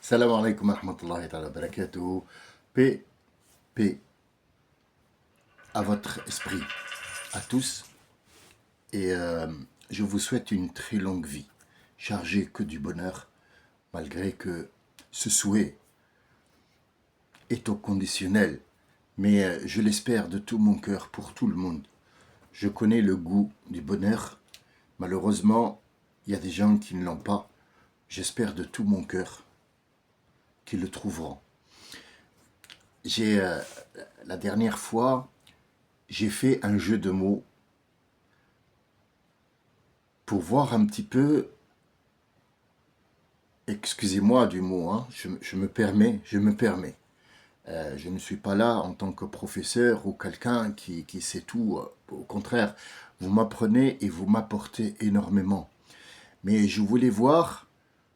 Salam alaikum wa rahmatullahi wa barakatuh. Paix, paix à votre esprit, à tous. Et je vous souhaite une très longue vie, chargée que du bonheur, malgré que ce souhait est au conditionnel. Mais je l'espère de tout mon cœur pour tout le monde. Je connais le goût du bonheur. Malheureusement, il y a des gens qui ne l'ont pas. J'espère de tout mon cœur qu'ils le trouveront. La dernière fois, j'ai fait un jeu de mots pour voir un petit peu, excusez-moi du mot, hein, je me permets. Je ne suis pas là en tant que professeur ou quelqu'un qui sait tout. Au contraire, vous m'apprenez et vous m'apportez énormément. Mais je voulais voir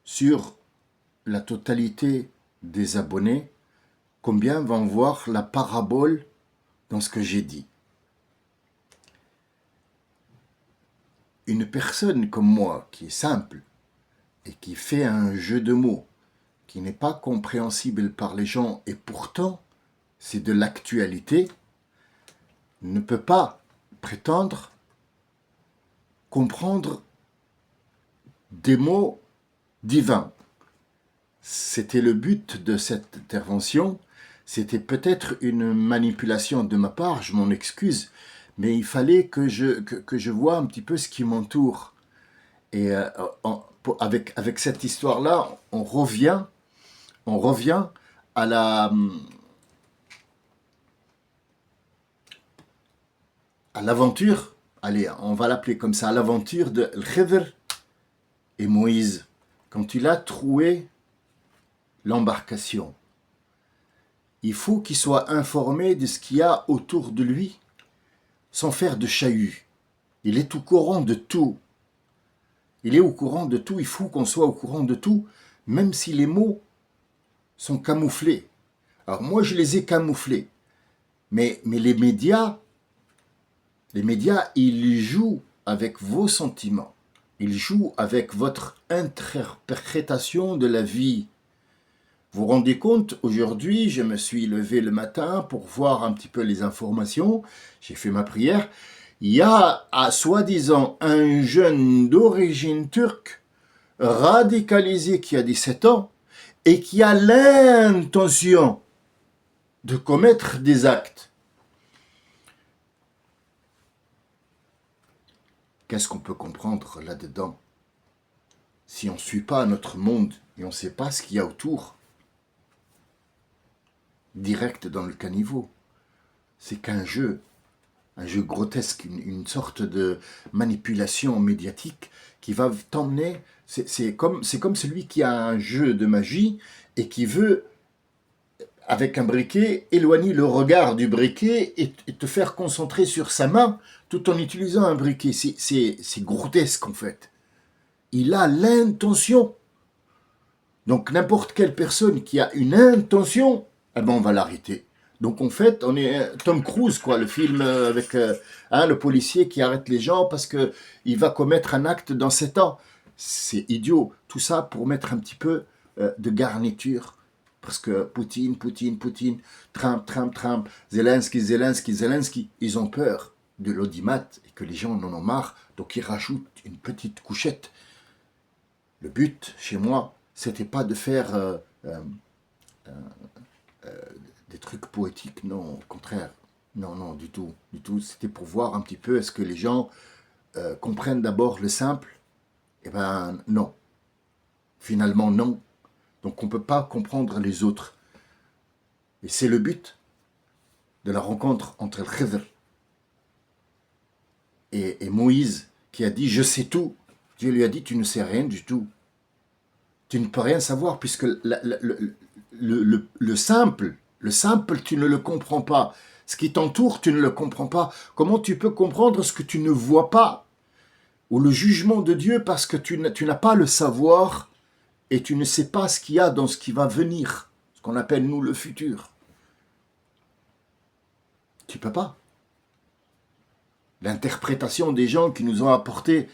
sur la totalité des abonnés combien vont voir la parabole dans ce que j'ai dit. Une personne comme moi, qui est simple et qui fait un jeu de mots qui n'est pas compréhensible par les gens et pourtant c'est de l'actualité, ne peut pas prétendre comprendre des mots divins. C'était le but de cette intervention. C'était peut-être une manipulation de ma part, je m'en excuse, mais il fallait que je vois un petit peu ce qui m'entoure. Et avec cette histoire-là, on revient à l'aventure, allez, on va l'appeler comme ça, à l'aventure de Khidr et Moïse, quand il a troué l'embarcation. Il faut qu'il soit informé de ce qu'il y a autour de lui, sans faire de chahut. Il est au courant de tout. Il est au courant de tout, il faut qu'on soit au courant de tout, même si les mots sont camouflés. Alors moi, je les ai camouflés. Mais les médias, ils jouent avec vos sentiments. Ils jouent avec votre interprétation de la vie. Vous vous rendez compte, aujourd'hui, je me suis levé le matin pour voir un petit peu les informations. J'ai fait ma prière. Il y a, soi-disant, un jeune d'origine turque, radicalisé, qui a 17 ans, et qui a l'intention de commettre des actes. Qu'est-ce qu'on peut comprendre là-dedans? Si on ne suit pas notre monde et on ne sait pas ce qu'il y a autour, direct dans le caniveau, c'est qu'un jeu grotesque, une sorte de manipulation médiatique qui va t'emmener, c'est comme celui qui a un jeu de magie et qui veut, avec un briquet, éloigner le regard du briquet et te faire concentrer sur sa main tout en utilisant un briquet. C'est grotesque en fait. Il a l'intention. Donc n'importe quelle personne qui a une intention, eh ben on va l'arrêter. Donc en fait, on est Tom Cruise, quoi, le film avec le policier qui arrête les gens parce que il va commettre un acte dans 7 ans. C'est idiot. Tout ça pour mettre un petit peu de garniture. Parce que Poutine, Trump, Zelensky, ils ont peur de l'audimat et que les gens en ont marre. Donc ils rajoutent une petite couchette. Le but, chez moi, c'était pas de faire des trucs poétiques, non, au contraire. Non, du tout. C'était pour voir un petit peu, est-ce que les gens comprennent d'abord le simple? Eh ben, non. Finalement, non. Donc, on ne peut pas comprendre les autres. Et c'est le but de la rencontre entre le Khidr et Moïse, qui a dit « Je sais tout ». Dieu lui a dit « Tu ne sais rien du tout. Tu ne peux rien savoir, puisque le simple, tu ne le comprends pas. Ce qui t'entoure, tu ne le comprends pas. Comment tu peux comprendre ce que tu ne vois pas? Ou le jugement de Dieu, parce que tu n'as pas le savoir et tu ne sais pas ce qu'il y a dans ce qui va venir, ce qu'on appelle, nous, le futur. Tu ne peux pas. L'interprétation des gens qui nous ont apporté,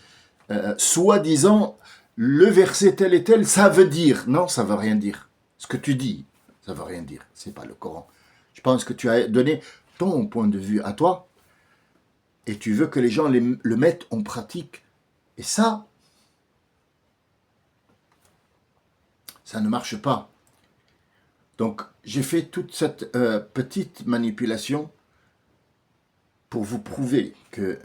soi-disant, le verset tel et tel, ça veut dire. Non, ça ne veut rien dire. Ce que tu dis, ça ne veut rien dire. Ce n'est pas le Coran. Je pense que tu as donné ton point de vue à toi et tu veux que les gens le mettent en pratique. Et ça ne marche pas. Donc, j'ai fait toute cette petite manipulation pour vous prouver que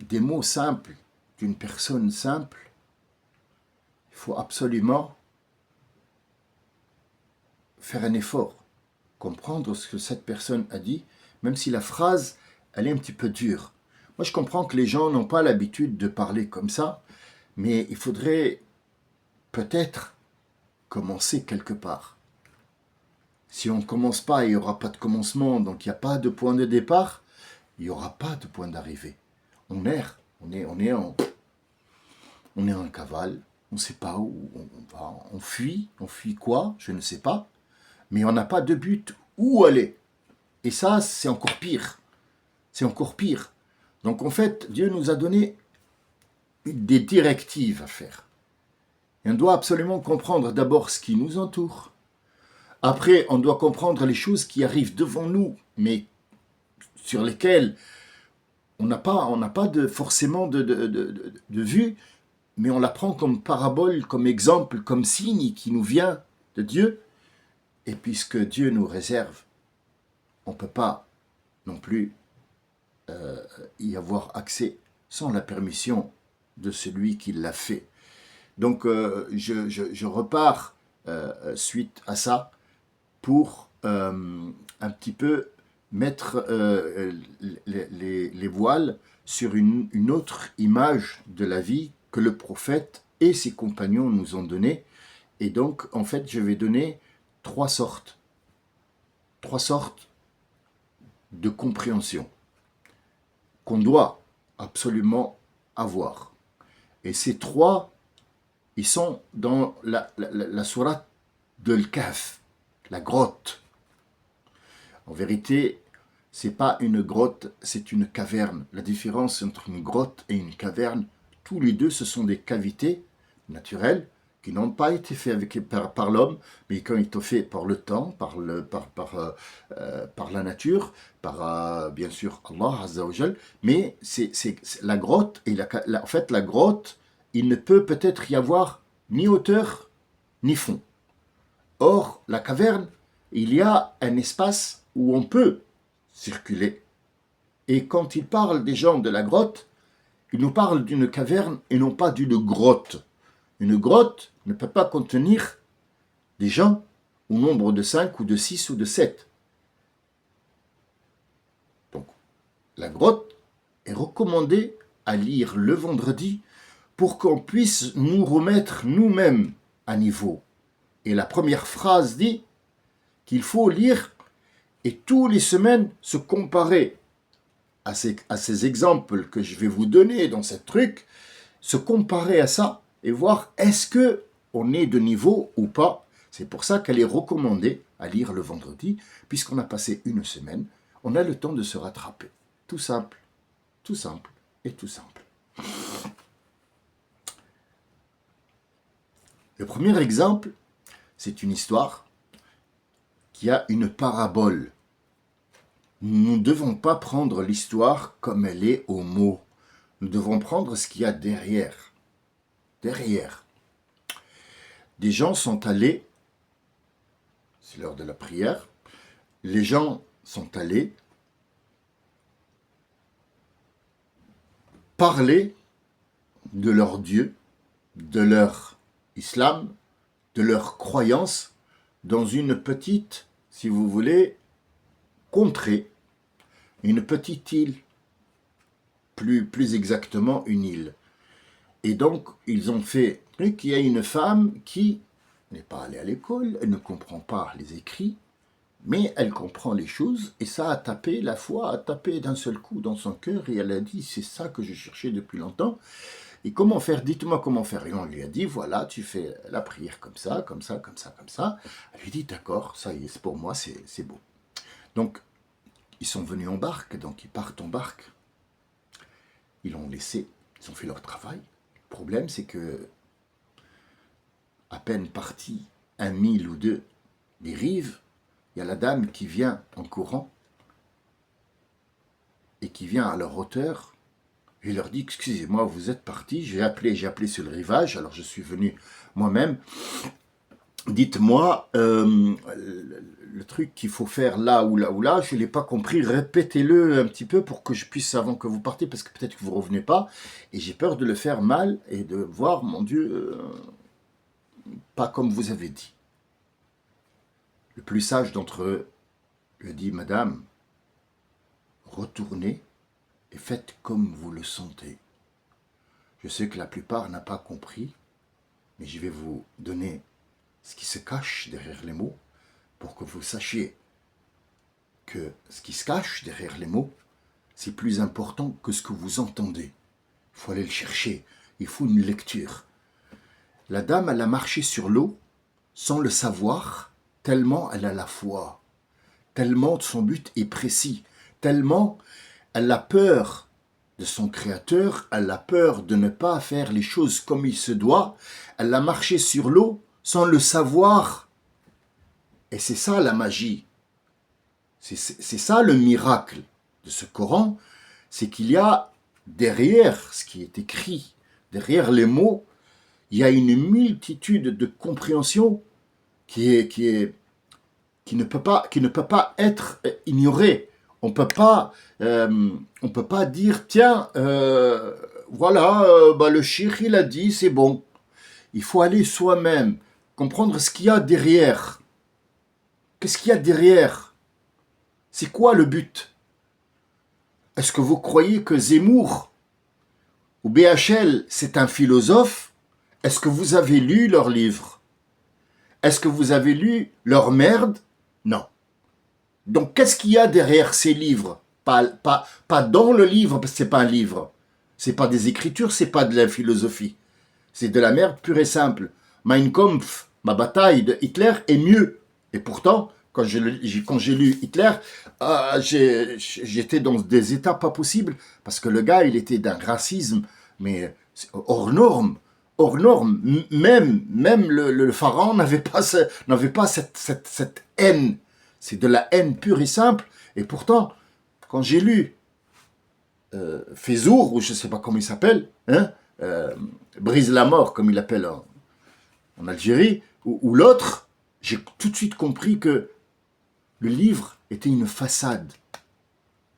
des mots simples d'une personne simple, il faut absolument faire un effort, comprendre ce que cette personne a dit, même si la phrase, elle est un petit peu dure. Moi, je comprends que les gens n'ont pas l'habitude de parler comme ça, mais il faudrait peut-être commencer quelque part. Si on ne commence pas, il n'y aura pas de commencement, donc il n'y a pas de point de départ, il n'y aura pas de point d'arrivée. On erre, on est en cavale, on ne sait pas où on va, on fuit quoi, je ne sais pas, mais on n'a pas de but où aller. Et ça, c'est encore pire. C'est encore pire. Donc en fait, Dieu nous a donné des directives à faire. Et on doit absolument comprendre d'abord ce qui nous entoure. Après, on doit comprendre les choses qui arrivent devant nous, mais sur lesquelles on n'a pas forcément de vue, mais on la prend comme parabole, comme exemple, comme signe qui nous vient de Dieu. Et puisque Dieu nous réserve, on ne peut pas non plus y avoir accès sans la permission de celui qui l'a fait. Donc je repars suite à ça pour un petit peu mettre les voiles sur une autre image de la vie que le prophète et ses compagnons nous ont donnée. Et donc, en fait, je vais donner trois sortes de compréhension qu'on doit absolument avoir. Et ces trois, ils sont dans la sourate de l'Kahf, la grotte. En vérité, c'est pas une grotte, c'est une caverne. La différence entre une grotte et une caverne, tous les deux, ce sont des cavités naturelles qui n'ont pas été faites par l'homme, mais qui ont été faites par le temps, par la nature, par bien sûr Allah Azza wa Jal. Mais c'est la grotte, et en fait la grotte, il ne peut peut-être y avoir ni hauteur ni fond. Or, la caverne, il y a un espace où on peut circuler. Et quand il parle des gens de la grotte, il nous parle d'une caverne et non pas d'une grotte. Une grotte ne peut pas contenir des gens au nombre de 5 ou de 6 ou de 7. Donc, la grotte est recommandée à lire le vendredi pour qu'on puisse nous remettre nous-mêmes à niveau. Et la première phrase dit qu'il faut lire et tous les semaines se comparer à ces exemples que je vais vous donner dans ce truc, se comparer à ça et voir est-ce qu'on est de niveau ou pas. C'est pour ça qu'elle est recommandée à lire le vendredi, puisqu'on a passé une semaine, on a le temps de se rattraper. Tout simple et tout simple. Le premier exemple, c'est une histoire qui a une parabole. Nous ne devons pas prendre l'histoire comme elle est au mot. Nous devons prendre ce qu'il y a derrière. Derrière. Des gens sont allés, c'est l'heure de la prière, les gens sont allés parler de leur Dieu, de leur islam, de leur croyance dans une petite, si vous voulez, contrée, une petite île, plus exactement une île. Et donc, ils ont fait qu'il y a une femme qui n'est pas allée à l'école, elle ne comprend pas les écrits, mais elle comprend les choses, et ça a tapé, la foi a tapé d'un seul coup dans son cœur, et elle a dit, c'est ça que je cherchais depuis longtemps, et comment faire, dites-moi comment faire. Et on lui a dit, voilà, tu fais la prière comme ça, comme ça, comme ça, comme ça. Elle lui dit, d'accord, ça y est, pour moi, c'est beau. Donc, ils sont venus en barque, donc ils partent en barque. Ils l'ont laissé, ils ont fait leur travail. Le problème, c'est que à peine parti 1 mille ou 2 des rives, il y a la dame qui vient en courant et qui vient à leur hauteur. Je leur dis, excusez-moi, vous êtes partis, j'ai appelé sur le rivage, alors je suis venu moi-même. Dites-moi, le truc qu'il faut faire là ou là ou là, je ne l'ai pas compris, répétez-le un petit peu pour que je puisse, avant que vous partiez, parce que peut-être que vous ne revenez pas, et j'ai peur de le faire mal et de voir, mon Dieu, pas comme vous avez dit. Le plus sage d'entre eux, je dis, madame, retournez et faites comme vous le sentez. Je sais que la plupart n'ont pas compris, mais je vais vous donner ce qui se cache derrière les mots, pour que vous sachiez que ce qui se cache derrière les mots, c'est plus important que ce que vous entendez. Il faut aller le chercher, il faut une lecture. La dame, elle a marché sur l'eau sans le savoir, tellement elle a la foi, tellement son but est précis, tellement elle a peur de son créateur, elle a peur de ne pas faire les choses comme il se doit, elle a marché sur l'eau sans le savoir. Et c'est ça la magie. C'est ça le miracle de ce Coran, c'est qu'il y a derrière ce qui est écrit, derrière les mots, il y a une multitude de compréhensions qui ne peut pas être ignorée. On ne peut pas dire, tiens, voilà, le cheikh il a dit, c'est bon. Il faut aller soi-même, comprendre ce qu'il y a derrière. Qu'est-ce qu'il y a derrière? C'est quoi le but? Est-ce que vous croyez que Zemmour ou BHL, c'est un philosophe? Est-ce que vous avez lu leurs livres? Est-ce que vous avez lu leur merde? Non. Donc, qu'est-ce qu'il y a derrière ces livres? Pas dans le livre, parce que c'est pas un livre. C'est pas des écritures, c'est pas de la philosophie. C'est de la merde pure et simple. Mein Kampf, ma bataille de Hitler, est mieux. Et pourtant, quand j'ai lu Hitler, j'étais dans des états pas possibles, parce que le gars, il était d'un racisme, mais hors norme. Hors norme. Même le pharaon n'avait pas cette haine. C'est de la haine pure et simple. Et pourtant, quand j'ai lu Fezour, ou je ne sais pas comment il s'appelle, hein, Brise la mort, comme il l'appelle en Algérie, ou l'autre, j'ai tout de suite compris que le livre était une façade.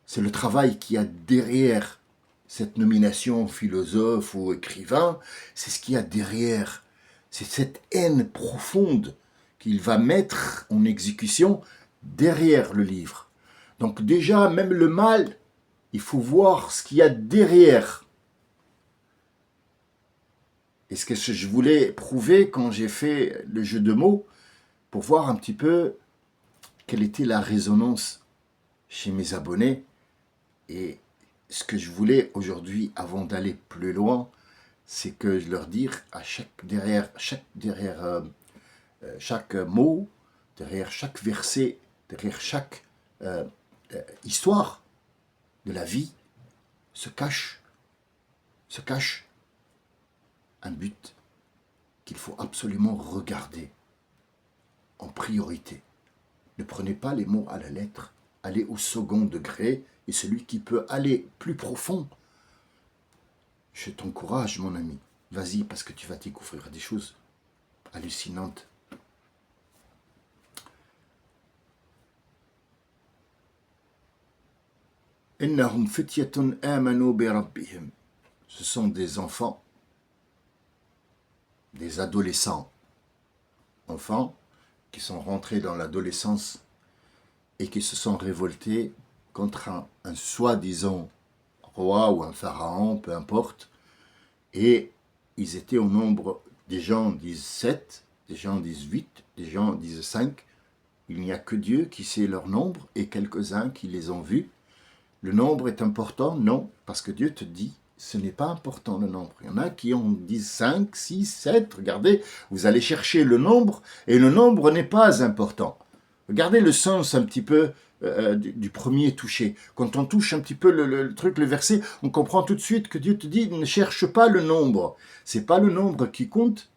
C'est le travail qu'il y a derrière cette nomination philosophe ou écrivain, c'est ce qu'il y a derrière. C'est cette haine profonde qu'il va mettre en exécution derrière le livre. Donc déjà, même le mal, il faut voir ce qu'il y a derrière. Et ce que je voulais prouver quand j'ai fait le jeu de mots, pour voir un petit peu quelle était la résonance chez mes abonnés. Et ce que je voulais aujourd'hui, avant d'aller plus loin, c'est que je leur dire à derrière chaque mot, derrière chaque verset, derrière chaque histoire de la vie, se cache un but qu'il faut absolument regarder en priorité. Ne prenez pas les mots à la lettre, allez au second degré, et celui qui peut aller plus profond, je t'encourage, mon ami. Vas-y, parce que tu vas découvrir des choses hallucinantes. Innahum fityatun amanu bi rabbihim. Ce sont des enfants, des adolescents, enfants qui sont rentrés dans l'adolescence et qui se sont révoltés contre un soi-disant roi ou un pharaon, peu importe, et ils étaient au nombre, des gens disent 7, des gens disent 8, des gens disent 5, il n'y a que Dieu qui sait leur nombre et quelques-uns qui les ont vus. Le nombre est important? Non, parce que Dieu te dit, ce n'est pas important le nombre. Il y en a qui en disent 5, 6, 7, regardez, vous allez chercher le nombre, et le nombre n'est pas important. Regardez le sens un petit peu du premier toucher. Quand on touche un petit peu le truc, le verset, on comprend tout de suite que Dieu te dit, ne cherche pas le nombre. C'est pas le nombre qui compte,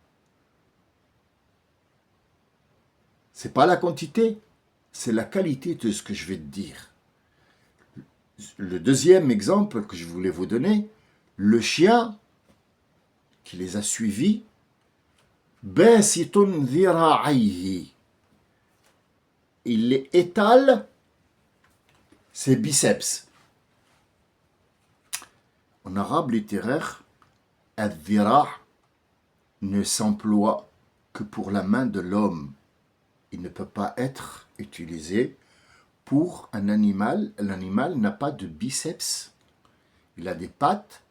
C'est pas la quantité, c'est la qualité de ce que je vais te dire. Le deuxième exemple que je voulais vous donner, le chien qui les a suivis, basitun dhira'ayhi. Il les étale ses biceps. En arabe littéraire, ad-dhira' ne s'emploie que pour la main de l'homme. Il ne peut pas être utilisé pour un animal. L'animal n'a pas de biceps. Il a des pattes,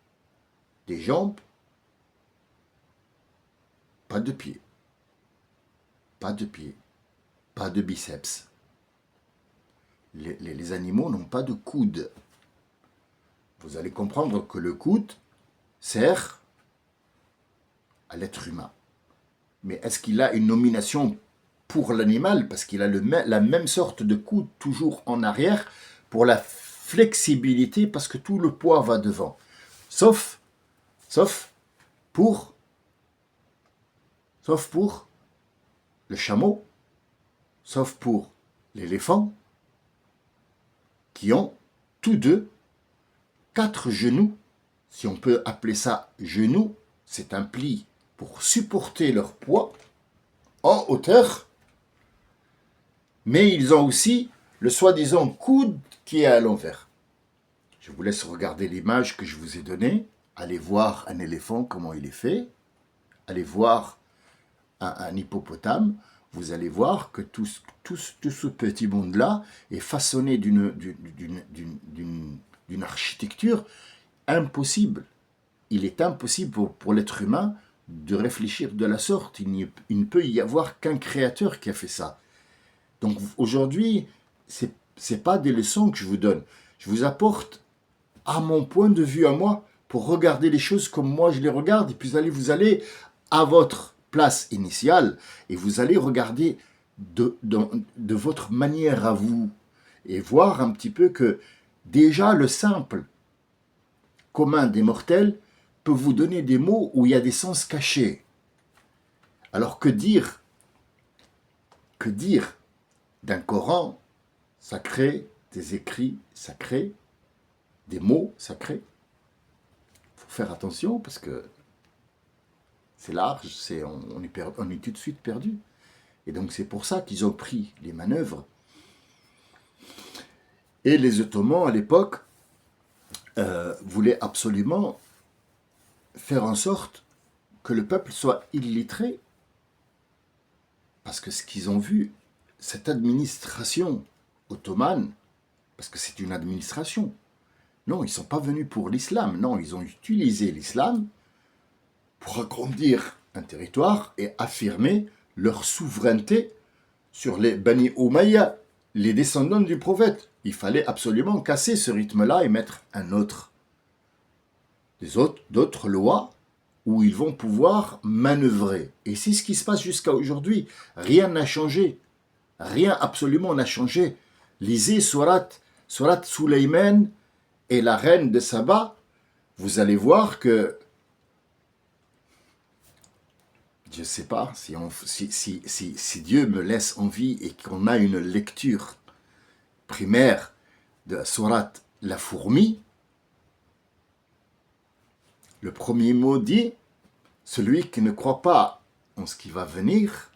des jambes, pas de pieds. Pas de pieds. Pas de biceps. Les animaux n'ont pas de coude. Vous allez comprendre que le coude sert à l'être humain. Mais est-ce qu'il a une nomination pour l'animal? Parce qu'il a la même sorte de coude toujours en arrière pour la flexibilité, parce que tout le poids va devant. Sauf pour le chameau, sauf pour l'éléphant, qui ont tous deux 4 genoux, si on peut appeler ça genoux, c'est un pli pour supporter leur poids en hauteur, mais ils ont aussi le soi-disant coude qui est à l'envers. Je vous laisse regarder l'image que je vous ai donnée, allez voir un éléphant, comment il est fait, allez voir un hippopotame, vous allez voir que tout ce petit monde-là est façonné d'une architecture impossible. Il est impossible pour l'être humain de réfléchir de la sorte. Il ne peut y avoir qu'un créateur qui a fait ça. Donc aujourd'hui, c'est pas des leçons que je vous donne. Je vous apporte à mon point de vue à moi pour regarder les choses comme moi je les regarde. Et puis vous allez à votre place initiale et vous allez regarder de votre manière à vous et voir un petit peu que déjà le simple commun des mortels peut vous donner des mots où il y a des sens cachés. Alors que dire d'un Coran sacré, des écrits sacrés, des mots sacrés? Il faut faire attention parce que c'est large, on est tout de suite perdu. Et donc c'est pour ça qu'ils ont pris les manœuvres. Et les Ottomans à l'époque voulaient absolument faire en sorte que le peuple soit illettré. Parce que ce qu'ils ont vu, cette administration ottomane, parce que c'est une administration, non, ils ne sont pas venus pour l'islam, non, ils ont utilisé l'islam pour agrandir un territoire et affirmer leur souveraineté sur les Bani Umayya, les descendants du prophète. Il fallait absolument casser ce rythme-là et mettre un autre. D'autres lois où ils vont pouvoir manœuvrer. Et c'est ce qui se passe jusqu'à aujourd'hui. Rien n'a changé. Rien absolument n'a changé. Lisez Surat Suleyman et la reine de Saba. Vous allez voir que je ne sais pas si Dieu me laisse en vie et qu'on a une lecture primaire de la sourate La Fourmi. Le premier mot dit « Celui qui ne croit pas en ce qui va venir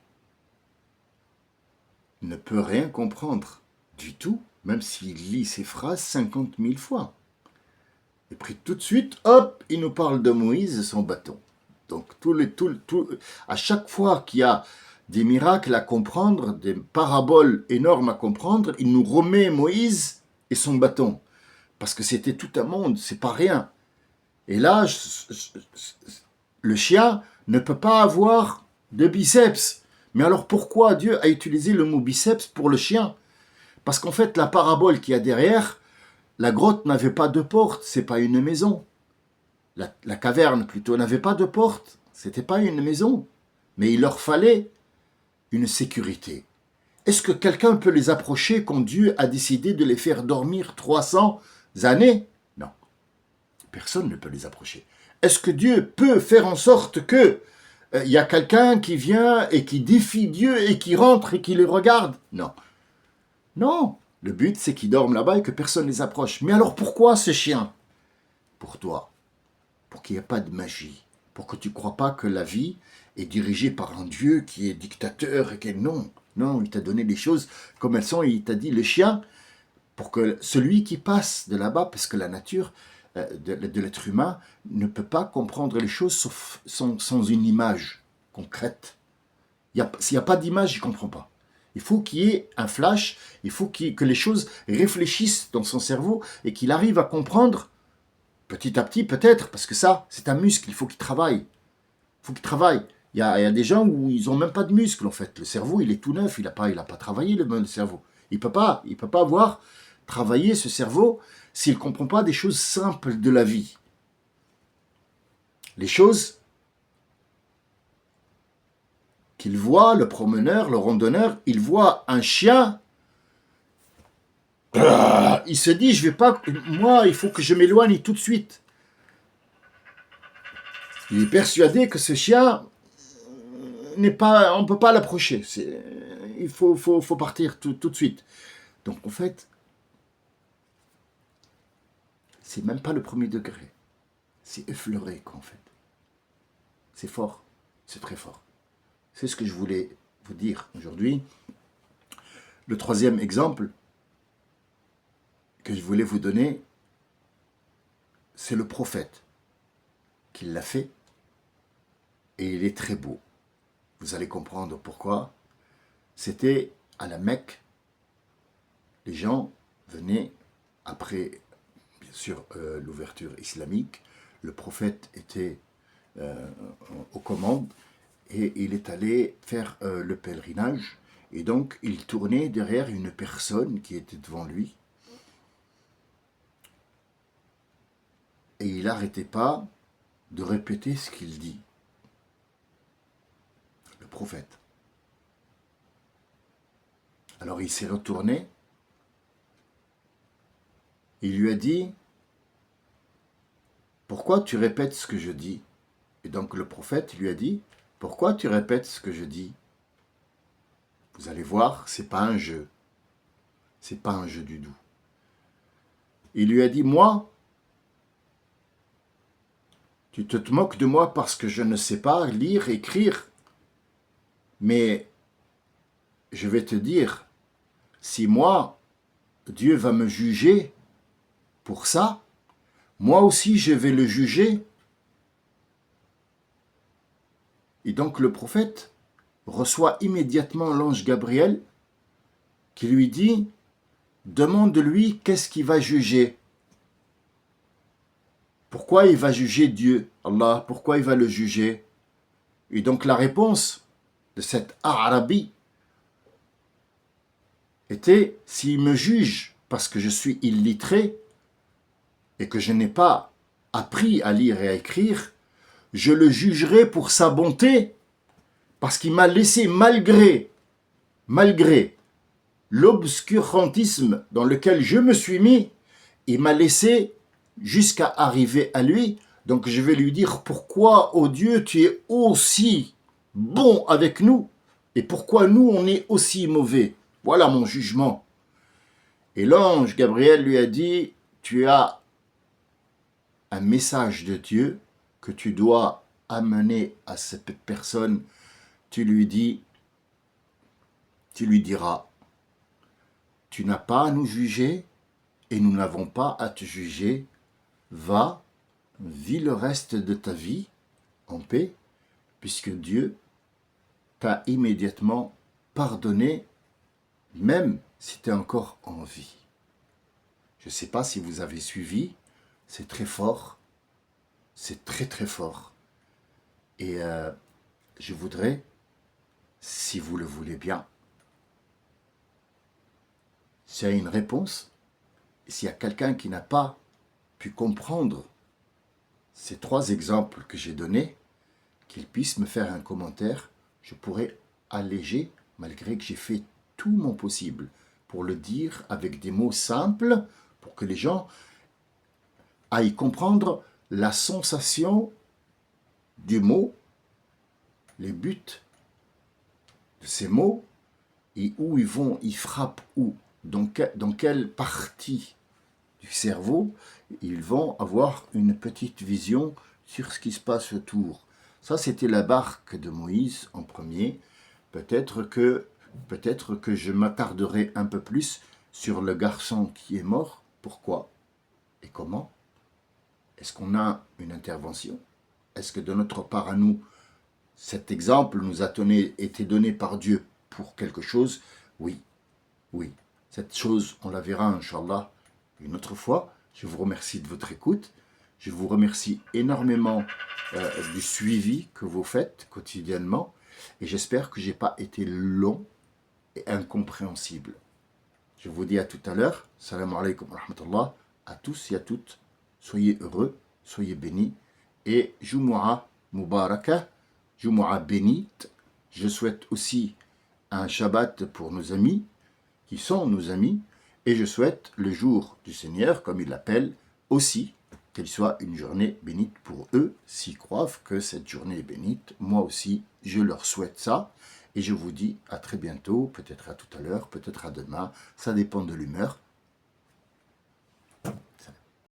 ne peut rien comprendre du tout, même s'il lit ces phrases 50 000 fois. » Et puis tout de suite, hop, il nous parle de Moïse et son bâton. Donc à chaque fois qu'il y a des miracles à comprendre, des paraboles énormes à comprendre, il nous remet Moïse et son bâton. Parce que c'était tout un monde, c'est pas rien. Et là, le chien ne peut pas avoir de biceps. Mais alors pourquoi Dieu a utilisé le mot biceps pour le chien? Parce qu'en fait, la parabole qu'il y a derrière, la grotte n'avait pas de porte, c'est pas une maison. La caverne plutôt n'avait pas de porte, c'était pas une maison. Mais il leur fallait une sécurité. Est-ce que quelqu'un peut les approcher quand Dieu a décidé de les faire dormir 300 années? Non. Personne ne peut les approcher. Est-ce que Dieu peut faire en sorte que il y a quelqu'un qui vient et qui défie Dieu et qui rentre et qui le regarde. Non. Non. Le but, c'est qu'ils dorment là-bas et que personne ne les approche. Mais alors pourquoi ce chien? Pour toi. Pour qu'il n'y ait pas de magie. Pour que tu ne crois pas que la vie est dirigée par un Dieu qui est dictateur et qui est... Non. Non, il t'a donné les choses comme elles sont et il t'a dit le chien, pour que celui qui passe de là-bas, parce que la nature de l'être humain ne peut pas comprendre les choses sans une image concrète. S'il n'y a pas d'image, il ne comprend pas. Il faut qu'il y ait un flash, il faut que les choses réfléchissent dans son cerveau et qu'il arrive à comprendre petit à petit peut-être, parce que ça, c'est un muscle, il faut qu'il travaille. Il faut qu'il travaille. Il y a des gens où ils n'ont même pas de muscle en fait. Le cerveau, il est tout neuf, il n'a pas travaillé le cerveau. Il ne peut pas avoir travaillé ce cerveau s'il ne comprend pas des choses simples de la vie. Les choses qu'il voit, le promeneur, le randonneur, il voit un chien, il se dit, je vais pas, moi, il faut que je m'éloigne tout de suite. Il est persuadé que ce chien n'est pas, on ne peut pas l'approcher. Il faut partir tout de suite. Donc en fait, c'est même pas le premier degré. C'est effleuré, quoi, en fait. C'est fort. C'est très fort. C'est ce que je voulais vous dire aujourd'hui. Le troisième exemple que je voulais vous donner, c'est le prophète qui l'a fait. Et il est très beau. Vous allez comprendre pourquoi. C'était à la Mecque. Les gens venaient après, bien sûr, l'ouverture islamique. Le prophète était aux commandes et il est allé faire le pèlerinage. Et donc, il tournait derrière une personne qui était devant lui. Et il n'arrêtait pas de répéter ce qu'il dit. Le prophète. Alors il s'est retourné. Il lui a dit, pourquoi tu répètes ce que je dis? Et donc le prophète lui a dit, pourquoi tu répètes ce que je dis? Vous allez voir, c'est pas un jeu. C'est pas un jeu du tout. Il lui a dit, moi, tu te moques de moi parce que je ne sais pas lire, écrire. Mais je vais te dire, si moi, Dieu va me juger pour ça, moi aussi je vais le juger. Et donc le prophète reçoit immédiatement l'ange Gabriel qui lui dit, demande-lui qu'est-ce qu'il va juger. Pourquoi il va juger Dieu, Allah? Pourquoi il va le juger? Et donc la réponse de cet Arabi était, s'il me juge parce que je suis illettré et que je n'ai pas appris à lire et à écrire, je le jugerai pour sa bonté, parce qu'il m'a laissé malgré l'obscurantisme dans lequel je me suis mis, il m'a laissé jusqu'à arriver à lui. Donc je vais lui dire, pourquoi, ô Dieu, tu es aussi bon avec nous, et pourquoi nous, on est aussi mauvais? Voilà mon jugement. Et l'ange Gabriel lui a dit, tu as un message de Dieu que tu dois amener à cette personne. Tu lui diras, tu n'as pas à nous juger et nous n'avons pas à te juger. Va, vis le reste de ta vie en paix, puisque Dieu t'a immédiatement pardonné, même si tu es encore en vie. Je ne sais pas si vous avez suivi, c'est très fort, c'est très très fort. Et je voudrais, si vous le voulez bien, s'il y a une réponse, s'il y a quelqu'un qui n'a pas pu comprendre ces trois exemples que j'ai donnés, qu'il puisse me faire un commentaire, je pourrais alléger, malgré que j'ai fait tout mon possible pour le dire avec des mots simples, pour que les gens aillent comprendre la sensation du mot les buts de ces mots et où ils frappent où, dans quelle partie du cerveau ils vont avoir une petite vision sur ce qui se passe autour. Ça, c'était la barque de Moïse en premier. Peut-être que, peut-être que je m'attarderai un peu plus sur le garçon qui est mort. Pourquoi et comment? Est-ce qu'on a une intervention? Est-ce que de notre part à nous, cet exemple nous a été donné par Dieu pour quelque chose? Oui, oui. Cette chose, on la verra, Inch'Allah, une autre fois. Je vous remercie de votre écoute. Je vous remercie énormément du suivi que vous faites quotidiennement. Et j'espère que je n'ai pas été long et incompréhensible. Je vous dis à tout à l'heure. Salam alaikum wa rahmatullah. À tous et à toutes. Soyez heureux, soyez bénis. Et Jumu'ah Mubarakah, Jumu'ah bénite. Je souhaite aussi un Shabbat pour nos amis, qui sont nos amis. Et je souhaite le jour du Seigneur, comme il l'appelle, aussi, qu'elle soit une journée bénite pour eux, s'ils croient que cette journée est bénite. Moi aussi, je leur souhaite ça. Et je vous dis à très bientôt, peut-être à tout à l'heure, peut-être à demain. Ça dépend de l'humeur